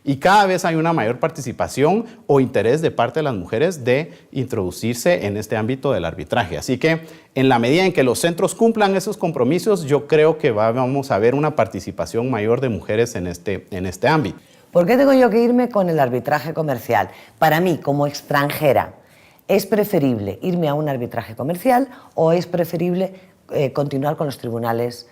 y cada vez hay una mayor participación o interés de parte de las mujeres de introducirse en este ámbito del arbitraje. Así que en la medida en que los centros cumplan esos compromisos, yo creo que vamos a ver una participación mayor de mujeres en este ámbito. ¿Por qué tengo yo que irme con el arbitraje comercial? Para mí, como extranjera, ¿es preferible irme a un arbitraje comercial o es preferible continuar con los tribunales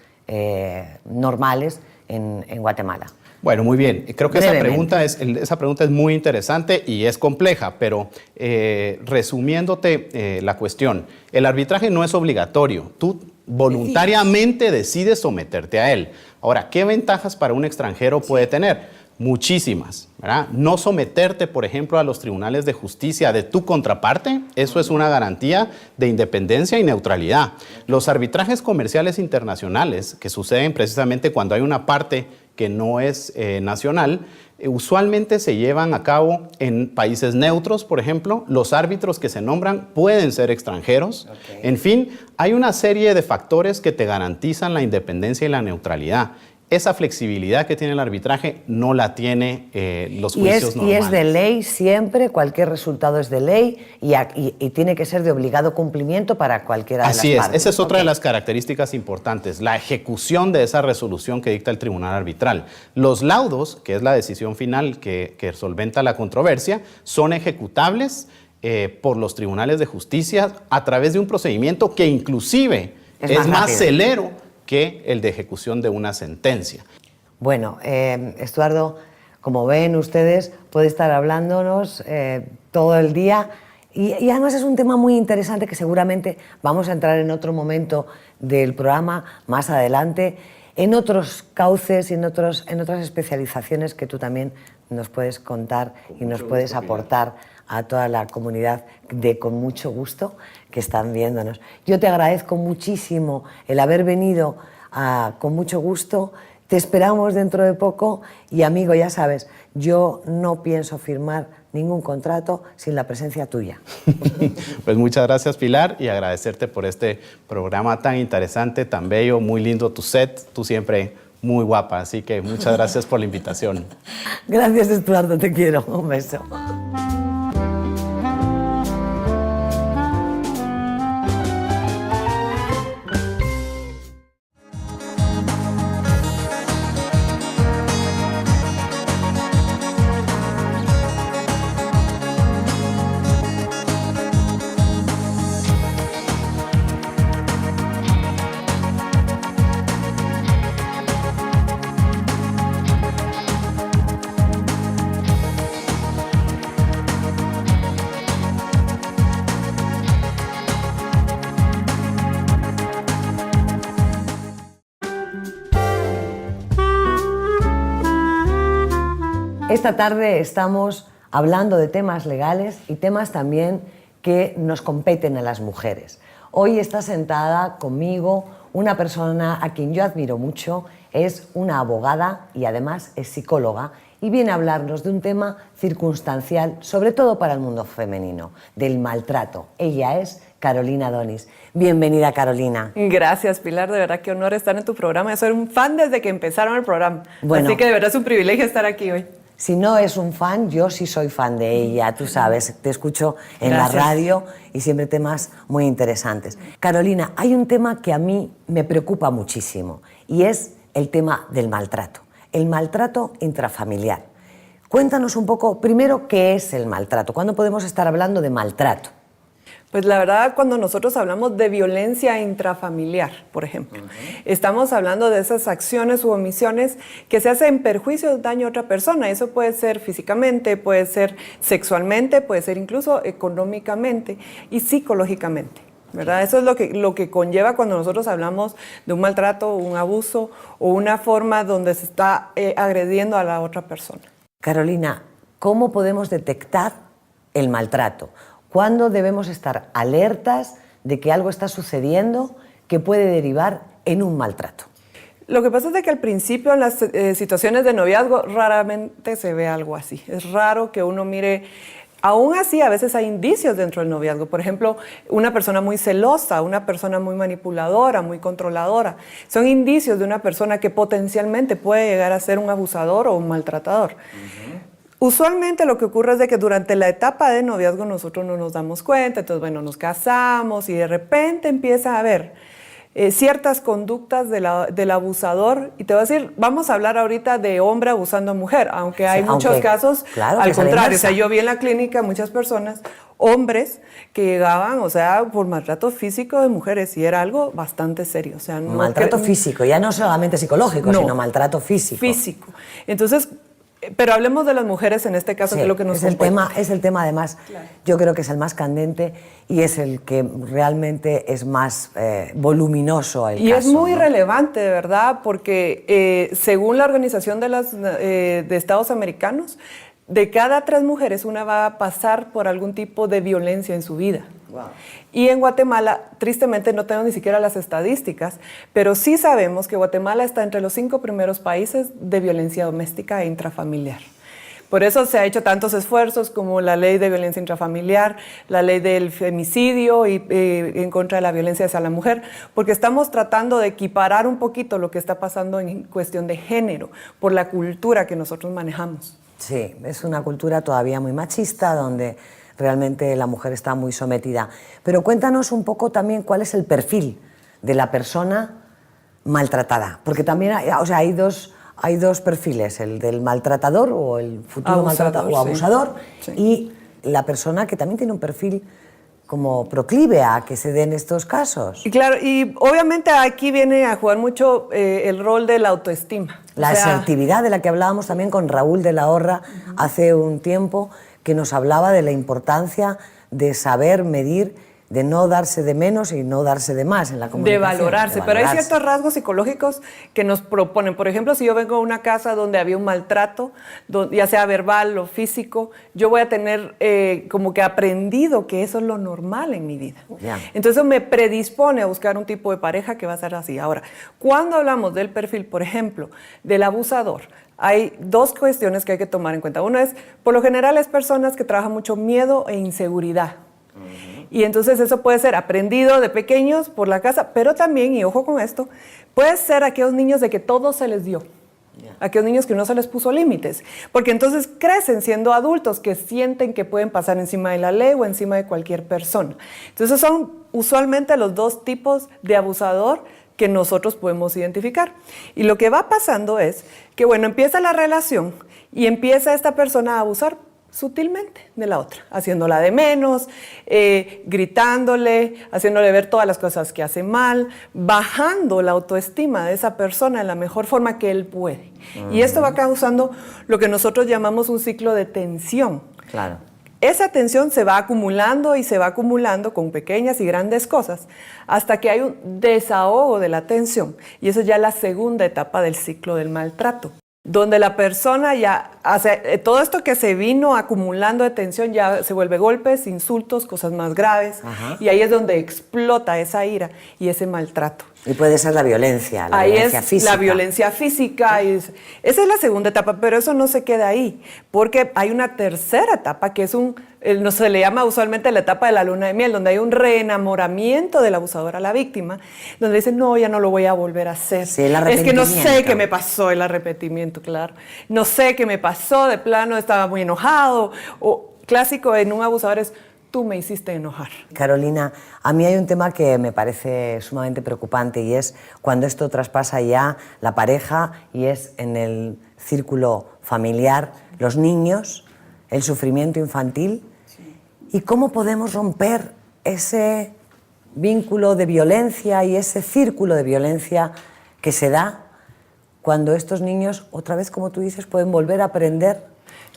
normales en Guatemala? Bueno, muy bien. Creo que esa pregunta es muy interesante y es compleja, pero resumiéndote la cuestión, el arbitraje no es obligatorio. Tú voluntariamente decides someterte a él. Ahora, ¿qué ventajas para un extranjero puede tener? Muchísimas, ¿verdad? No someterte, por ejemplo, a los tribunales de justicia de tu contraparte, eso es una garantía de independencia y neutralidad. Los arbitrajes comerciales internacionales, que suceden precisamente cuando hay una parte que no es nacional, usualmente se llevan a cabo en países neutros, por ejemplo. Los árbitros que se nombran pueden ser extranjeros. Okay. En fin, hay una serie de factores que te garantizan la independencia y la neutralidad. Esa flexibilidad que tiene el arbitraje no la tiene los juicios normales. Y es de ley siempre, cualquier resultado es de ley y tiene que ser de obligado cumplimiento para cualquiera de las partes. Así es, esa es otra de las características importantes, la ejecución de esa resolución que dicta el tribunal arbitral. Los laudos, que es la decisión final que solventa la controversia, son ejecutables por los tribunales de justicia a través de un procedimiento que inclusive es más celero que el de ejecución de una sentencia. Bueno, Estuardo, como ven ustedes, puede estar hablándonos todo el día y además es un tema muy interesante que seguramente vamos a entrar en otro momento del programa más adelante, en otros cauces y en otras especializaciones que tú también nos puedes contar y nos puedes aportar a toda la comunidad con mucho gusto que están viéndonos. Yo te agradezco muchísimo el haber venido con mucho gusto. Te esperamos dentro de poco y, amigo, ya sabes, yo no pienso firmar ningún contrato sin la presencia tuya. Pues muchas gracias, Pilar, y agradecerte por este programa tan interesante, tan bello, muy lindo tu set, tú siempre muy guapa, así que muchas gracias por la invitación. Gracias, Estuardo, te quiero. Un beso. Esta tarde estamos hablando de temas legales y temas también que nos competen a las mujeres. Hoy está sentada conmigo una persona a quien yo admiro mucho, es una abogada y además es psicóloga y viene a hablarnos de un tema circunstancial, sobre todo para el mundo femenino, del maltrato. Ella es Carolina Donis. Bienvenida, Carolina. Gracias, Pilar. De verdad, qué honor estar en tu programa. Yo soy un fan desde que empezaron el programa. Bueno, así que de verdad es un privilegio estar aquí hoy. Si no es un fan, yo sí soy fan de ella, tú sabes, te escucho en la radio y siempre temas muy interesantes. Carolina, hay un tema que a mí me preocupa muchísimo y es el tema del maltrato, el maltrato intrafamiliar. Cuéntanos un poco, primero, ¿qué es el maltrato? ¿Cuándo podemos estar hablando de maltrato? Pues la verdad, cuando nosotros hablamos de violencia intrafamiliar, por ejemplo, estamos hablando de esas acciones u omisiones que se hacen en perjuicio o daño a otra persona. Eso puede ser físicamente, puede ser sexualmente, puede ser incluso económicamente y psicológicamente, ¿verdad? Eso es lo que conlleva cuando nosotros hablamos de un maltrato, un abuso o una forma donde se está agrediendo a la otra persona. Carolina, ¿cómo podemos detectar el maltrato? ¿Cuándo debemos estar alertas de que algo está sucediendo que puede derivar en un maltrato? Lo que pasa es que al principio en las situaciones de noviazgo raramente se ve algo así. Es raro que uno mire. Aún así, a veces hay indicios dentro del noviazgo. Por ejemplo, una persona muy celosa, una persona muy manipuladora, muy controladora. Son indicios de una persona que potencialmente puede llegar a ser un abusador o un maltratador. Usualmente lo que ocurre es de que durante la etapa de noviazgo nosotros no nos damos cuenta, entonces bueno, nos casamos y de repente empieza a haber ciertas conductas del abusador. Y te voy a decir, vamos a hablar ahorita de hombre abusando a mujer, aunque hay muchos casos, claro, al contrario. O sea, yo vi en la clínica muchas personas, hombres, que llegaban, o sea, por maltrato físico de mujeres, y era algo bastante serio. O sea, no maltrato físico, ya no solamente psicológico, sino maltrato físico. Físico. Entonces, pero hablemos de las mujeres en este caso, sí, que es lo que nos es el tema además, claro. Yo creo que es el más candente y es el que realmente es más voluminoso el y caso, es muy ¿no? relevante, de verdad, porque según la Organización de Estados Americanos, de cada 3 mujeres, una va a pasar por algún tipo de violencia en su vida. Wow. Y en Guatemala, tristemente no tenemos ni siquiera las estadísticas, pero sí sabemos que Guatemala está entre los 5 primeros países de violencia doméstica e intrafamiliar. Por eso se ha hecho tantos esfuerzos como la ley de violencia intrafamiliar, la ley del femicidio y en contra de la violencia hacia la mujer, porque estamos tratando de equiparar un poquito lo que está pasando en cuestión de género, por la cultura que nosotros manejamos. Sí, es una cultura todavía muy machista, donde realmente la mujer está muy sometida. Pero cuéntanos un poco también cuál es el perfil de la persona maltratada, porque también hay dos perfiles, el del maltratador o el futuro maltratador o abusador, sí. Y la persona que también tiene un perfil como proclive a que se den estos casos. Y claro, y obviamente aquí viene a jugar mucho el rol de la autoestima. La asertividad de la que hablábamos también con Raúl de la Horra hace un tiempo, que nos hablaba de la importancia de saber medir, de no darse de menos y no darse de más en la comunicación. De valorarse, pero hay ciertos rasgos psicológicos que nos proponen. Por ejemplo, si yo vengo a una casa donde había un maltrato, ya sea verbal o físico, yo voy a tener como que aprendido que eso es lo normal en mi vida. Yeah. Entonces me predispone a buscar un tipo de pareja que va a ser así. Ahora, cuando hablamos del perfil, por ejemplo, del abusador, hay 2 cuestiones que hay que tomar en cuenta. Uno es, por lo general, es personas que trabajan mucho miedo e inseguridad. Y entonces eso puede ser aprendido de pequeños por la casa, pero también, y ojo con esto, puede ser aquellos niños de que todo se les dio. Aquellos niños que no se les puso límites, porque entonces crecen siendo adultos que sienten que pueden pasar encima de la ley o encima de cualquier persona. Entonces son usualmente los 2 tipos de abusador que nosotros podemos identificar. Y lo que va pasando es que, bueno, empieza la relación y empieza esta persona a abusar sutilmente de la otra, haciéndola de menos, gritándole, haciéndole ver todas las cosas que hace mal, bajando la autoestima de esa persona en la mejor forma que él puede. Y esto va causando lo que nosotros llamamos un ciclo de tensión. Claro. Esa tensión se va acumulando y se va acumulando con pequeñas y grandes cosas hasta que hay un desahogo de la tensión. Y eso es ya la segunda etapa del ciclo del maltrato, donde la persona ya hace todo esto que se vino acumulando de tensión, ya se vuelve golpes, insultos, cosas más graves. Ajá. Y ahí es donde explota esa ira y ese maltrato. Y puede ser la violencia física. La violencia física. Esa es la segunda etapa, pero eso no se queda ahí, porque hay una tercera etapa que es no se le llama usualmente la etapa de la luna de miel, donde hay un reenamoramiento del abusador a la víctima, donde dice, no, ya no lo voy a volver a hacer. Sí, el arrepentimiento. Es que no sé qué me pasó, el arrepentimiento, claro. No sé qué me pasó, de plano estaba muy enojado. O clásico en un abusador es, tú me hiciste enojar. Carolina, a mí hay un tema que me parece sumamente preocupante y es cuando esto traspasa ya la pareja y es en el círculo familiar, los niños, el sufrimiento infantil. Sí. ¿Y cómo podemos romper ese vínculo de violencia y ese círculo de violencia que se da cuando estos niños, otra vez como tú dices, pueden volver a aprender?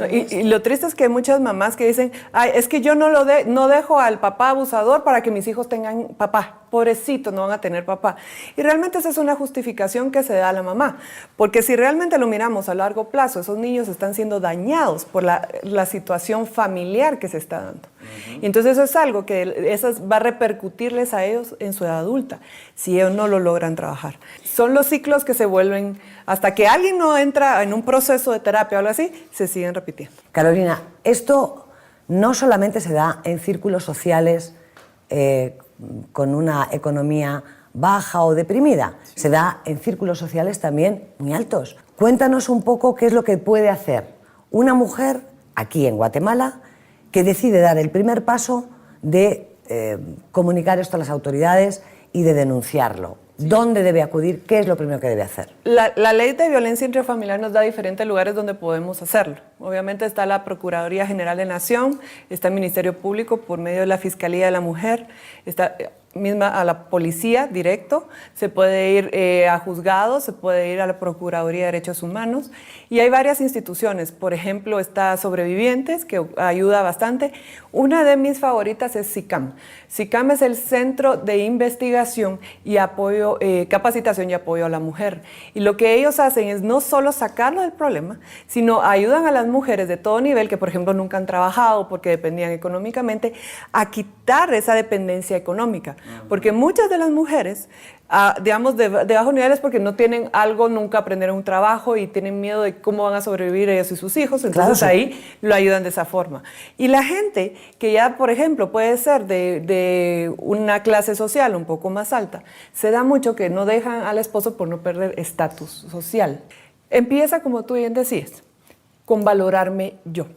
Y lo triste es que hay muchas mamás que dicen, ay, es que yo no dejo al papá abusador para que mis hijos tengan papá. Pobrecitos, no van a tener papá. Y realmente esa es una justificación que se da a la mamá. Porque si realmente lo miramos a largo plazo, esos niños están siendo dañados por la situación familiar que se está dando. Y entonces eso es algo que va a repercutirles a ellos en su edad adulta, si ellos no lo logran trabajar. Son los ciclos que se vuelven, hasta que alguien no entra en un proceso de terapia o algo así, se siguen repitiendo. Carolina, esto no solamente se da en círculos sociales con una economía baja o deprimida, se da en círculos sociales también muy altos. Cuéntanos un poco qué es lo que puede hacer una mujer aquí en Guatemala, que decide dar el primer paso de comunicar esto a las autoridades y de denunciarlo. ¿Dónde debe acudir? ¿Qué es lo primero que debe hacer? La ley de violencia intrafamiliar nos da diferentes lugares donde podemos hacerlo. Obviamente está la Procuraduría General de Nación, está el Ministerio Público por medio de la Fiscalía de la Mujer, está misma a la policía directo, se puede ir a juzgados, se puede ir a la Procuraduría de Derechos Humanos y hay varias instituciones. Por ejemplo, está Sobrevivientes, que ayuda bastante. Una de mis favoritas es SICAM. SICAM es el Centro de Investigación y Apoyo, Capacitación y Apoyo a la Mujer. Y lo que ellos hacen es no solo sacarlo del problema, sino ayudan a las mujeres de todo nivel que, por ejemplo, nunca han trabajado porque dependían económicamente, a quitar esa dependencia económica. Porque muchas de las mujeres, digamos, de bajos niveles porque no tienen algo, nunca aprendieron un trabajo y tienen miedo de cómo van a sobrevivir ellos y sus hijos, entonces claro, ahí lo ayudan de esa forma. Y la gente que ya, por ejemplo, puede ser de una clase social un poco más alta, se da mucho que no dejan al esposo por no perder estatus social. Empieza, como tú bien decías, con valorarme yo.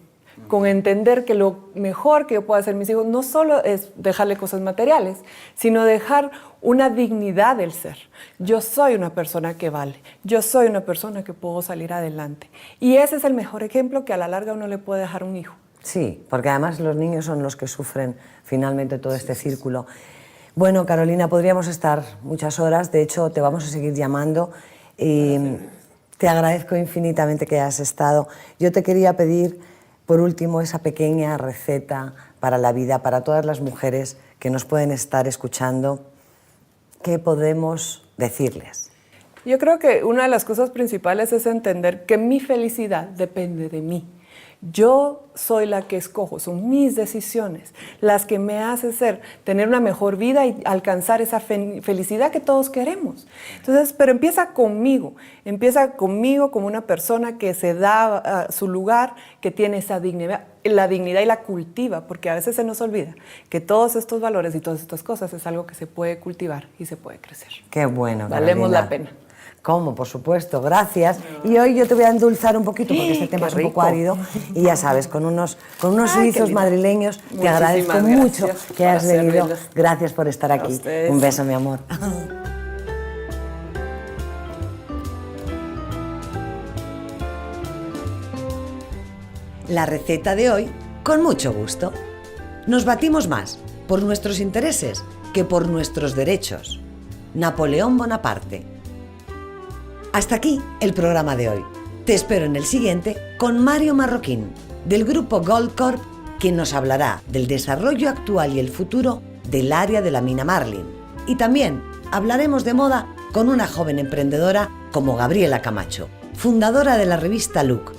Con entender que lo mejor que yo puedo hacer a mis hijos no solo es dejarle cosas materiales, sino dejar una dignidad del ser. Yo soy una persona que vale, yo soy una persona que puedo salir adelante. Y ese es el mejor ejemplo que a la larga uno le puede dejar a un hijo. Sí, porque además los niños son los que sufren finalmente todo este círculo. Bueno, Carolina, podríamos estar muchas horas, de hecho te vamos a seguir llamando y te agradezco infinitamente que hayas estado. Yo te quería pedir, por último, esa pequeña receta para la vida, para todas las mujeres que nos pueden estar escuchando. ¿Qué podemos decirles? Yo creo que una de las cosas principales es entender que mi felicidad depende de mí. Yo soy la que escojo, son mis decisiones las que me hacen tener una mejor vida y alcanzar esa felicidad que todos queremos. Entonces, pero empieza conmigo como una persona que se da su lugar, que tiene esa dignidad, la dignidad y la cultiva, porque a veces se nos olvida que todos estos valores y todas estas cosas es algo que se puede cultivar y se puede crecer. Qué bueno, Valemos Carolina. la pena. ¿Cómo? Por supuesto, gracias. Y hoy yo te voy a endulzar un poquito porque este tema es un poco árido y ya sabes, con unos suizos madrileños te agradezco mucho que hayas venido. Gracias por estar aquí. Un beso, mi amor. La receta de hoy, con mucho gusto. Nos batimos más por nuestros intereses que por nuestros derechos. Napoleón Bonaparte. Hasta aquí el programa de hoy. Te espero en el siguiente con Mario Marroquín, del grupo Goldcorp, quien nos hablará del desarrollo actual y el futuro del área de la mina Marlin. Y también hablaremos de moda con una joven emprendedora como Gabriela Camacho, fundadora de la revista Look.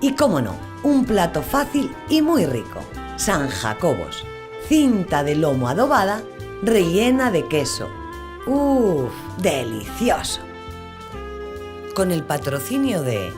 Y cómo no, un plato fácil y muy rico, San Jacobos, cinta de lomo adobada rellena de queso. ¡Uf! ¡Delicioso! Con el patrocinio de